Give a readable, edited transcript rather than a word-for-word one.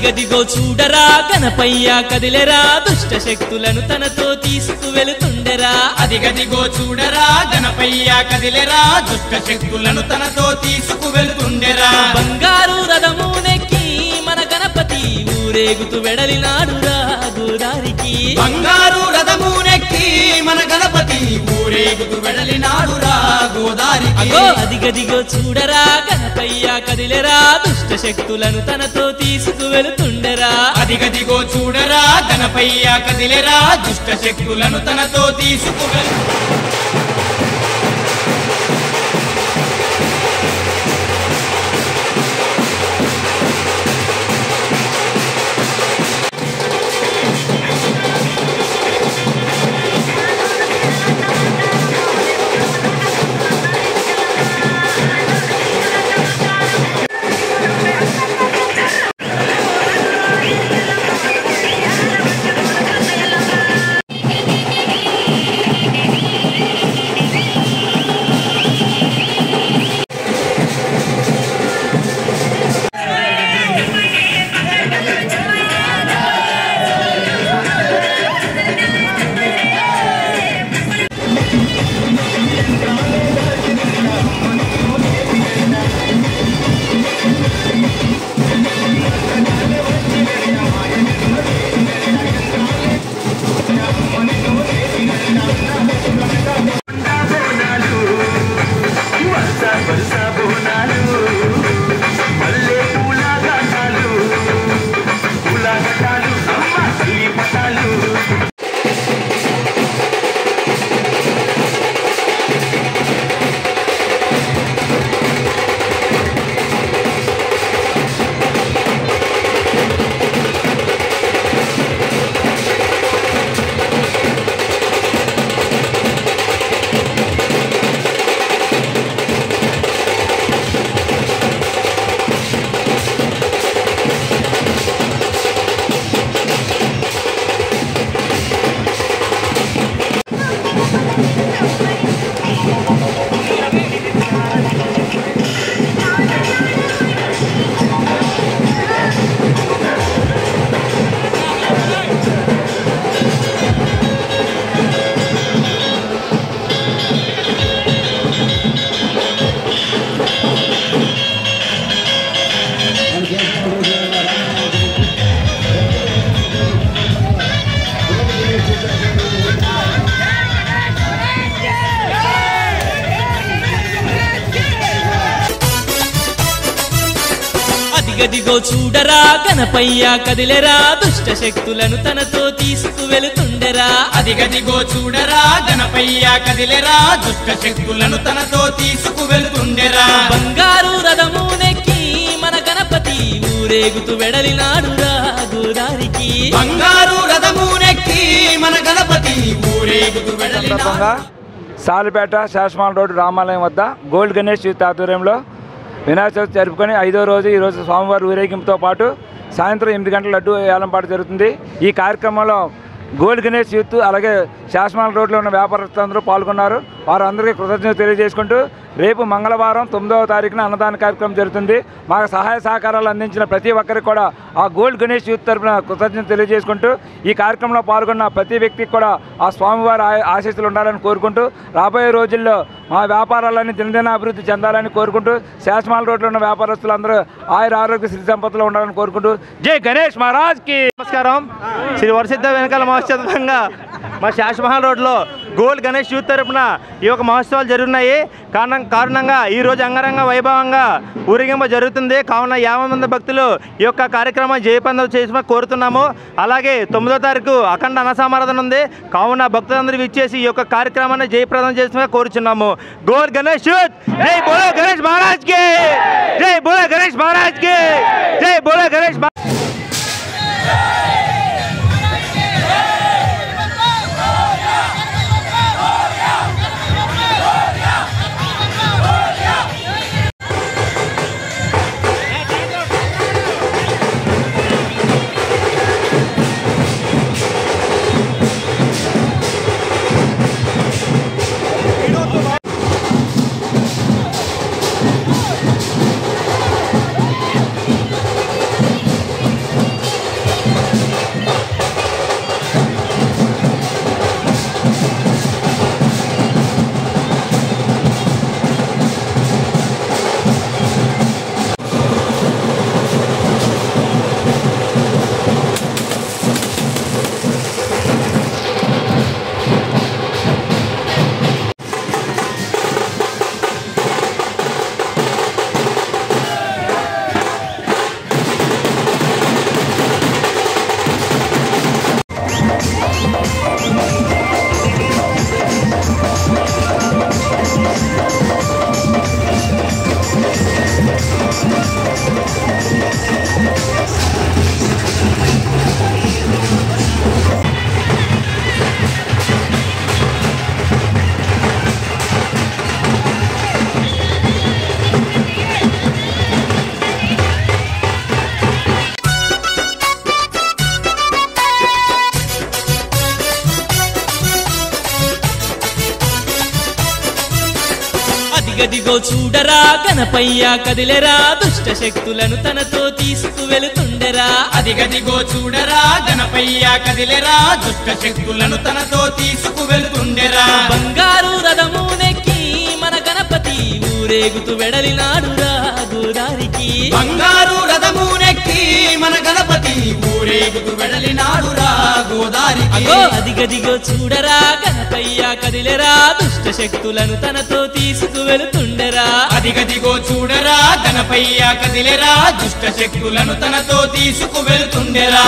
అదిగదిగో చూడరా గణపయ్య కదిలెరా దుష్ట శక్తులను తనతో తీసుకువెళుతుండెరా అదిగదిగో చూడరా గణపయ్య కదిలెరా దుష్ట శక్తులను తనతో తీసుకువెళుతుండెరా బంగారు రథము నెక్కి మన గణపతి ఊరేగుతూ వెడలినాడురా గోదారికి బంగారు రథము నెక్కి మన గణపతి ఊరేగుతూ వెడలినాడురా గోదారికి అదిగదిగో చూడరా గణపయ్య కదిలెరా దుష్ట శక్తులను తనతో తీసుకువెళుతుండెరా అదిగదిగో చూడరా గణపయ్య కదిలెరా దుష్ట శక్తులను తనతో తీసుకువెళు అదిగదిగో చూడరా గణపయ్య కదిలెరా దుష్ట శక్తులను తనతో తీసుకువెళుతుండెరా అదిగదిగో చూడరా గణపయ్య కదిలెరా దుష్ట శక్తులను తనతో తీసుకువెళుతుండెరా బంగారు రథము నెక్కి మన గణపతి ఊరేగుతూ వెడలినాడురా గోదారికి బంగారు రథము నెక్కి మన గణపతి ఊరేగుతూ వెడలినాడురా సాలిపేట శాసమాల రోడ్డు రామాలయం వద్ద గోల్డ్ గణేష్ యూత్ ఆధ్వర్యంలో వినాయక చవితి జరుపుకొని 5వ రోజు ఈరోజు స్వామివారి ఊరేగింపుతో పాటు సాయంత్రం 8 గంటల లడ్డు ఏలంపాటు జరుగుతుంది. ఈ కార్యక్రమంలో గోల్డ్ గణేష్ యూత్ అలాగే శాసమాల రోడ్లో ఉన్న వ్యాపారస్తులందరూ పాల్గొన్నారు. వారందరికీ కృతజ్ఞతలు తెలియజేసుకుంటూ రేపు మంగళవారం 9వ తారీఖున అన్నదాన కార్యక్రమం జరుగుతుంది. మాకు సహాయ సహకారాలు అందించిన ప్రతి ఒక్కరికి కూడా ఆ గోల్డ్ గణేష్ యూత్ తరఫున కృతజ్ఞతలు తెలియజేసుకుంటూ ఈ కార్యక్రమంలో పాల్గొన్న ప్రతి వ్యక్తికి కూడా ఆ స్వామివారి ఆశీస్సులు ఉండాలని కోరుకుంటూ రాబోయే రోజుల్లో మా వ్యాపారాలన్నీ దినదిన అభివృద్ధి చెందాలని కోరుకుంటూ శాసమాల రోడ్లో ఉన్న వ్యాపారస్తులందరూ ఆయుర ఆరోగ్య శ్రీ సంపదలో ఉండాలని కోరుకుంటూ జై గణేష్ మహారాజ్కి నమస్కారం. శ్రీ వరసిద్ధ వెనకాల మహోత్సవంగా మా శాసమహల్ రోడ్లో గోల్డ్ గణేష్ యూత్ తరపున ఈ యొక్క మహోత్సవాలు జరుగుతున్నాయి. కారణంగా ఈరోజు అంగరంగ వైభవంగా ఊరేగింపు జరుగుతుంది. కావున 50 మంది భక్తులు ఈ యొక్క కార్యక్రమం జయప్రదం చేసి కోరుతున్నాము. అలాగే 9వ తారీఖు అఖండ అన్నసమారాధన ఉంది. కావున భక్తులందరూ విచ్చేసి ఈ యొక్క కార్యక్రమాన్ని జయప్రదం చేసి కోరుచున్నాము. గోల్డ్ గణేష్ యూత్ జై బోలో గణేష్ మహారాజ్ కి, జై బోలో గణేష్ మహారాజ్ కి, జై బోలో గణేష్. అదిగదిగో చూడరా గణపయ్య కదిలెరా దుష్ట శక్తులను తనతో తీసుకువెళుతుండెరా అదిగదిగో చూడరా గణపయ్య కదిలెరా దుష్ట శక్తులను తనతో తీసుకువెళ్తుండెరా బంగారు రథము నెక్కి మన గణపతి ఊరేగుతూ వెడలినాడురా గోదారికి బంగారు రథము నెక్కి మన గణపతి ఊరేగుతూ వెడలినాడురా గోదారికి అగో అదిగదిగో చూడరా గణపయ్య కదిలెరా దుష్ట శక్తులను తనతో తీసుకువెళుతుండెరా అదిగదిగో చూడరా గణపయ్య కదిలెరా దుష్ట శక్తులను తనతో తీసుకువెళ్తుండెరా